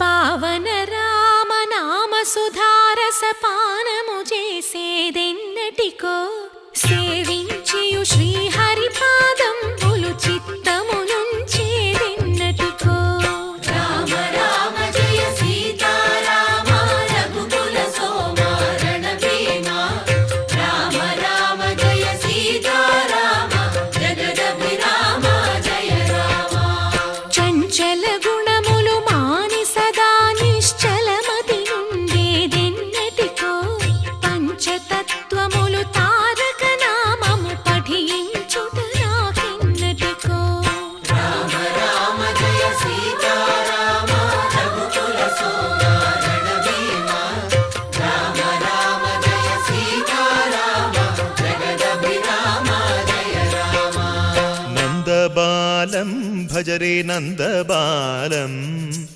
పావన రామనామ సుధారసపానము చేసేదెన్నటికో సేవించియు శ్రీహరి పాదంబులు చిత్తమునుంచేదెన్నటికో రామ రామ జయ సీతారామ రఘుకుల సోమ రణభీమ రామ రామ జయ సీతారామ జగదభిరామ జయ రామ చంచల గుణములు మాని సదా నిశ్చలమతి నుండేదెన్నటికో పంచతత్వములు తారక నామము పఠించుట నాకెన్నటికో రామ రామ జయ సీతారామ రఘుకుల సోమ రణభీమ రామ రామ జయ సీతారామ జగదభిరామ జయ రామ నందబాలం భజరే నందబాలం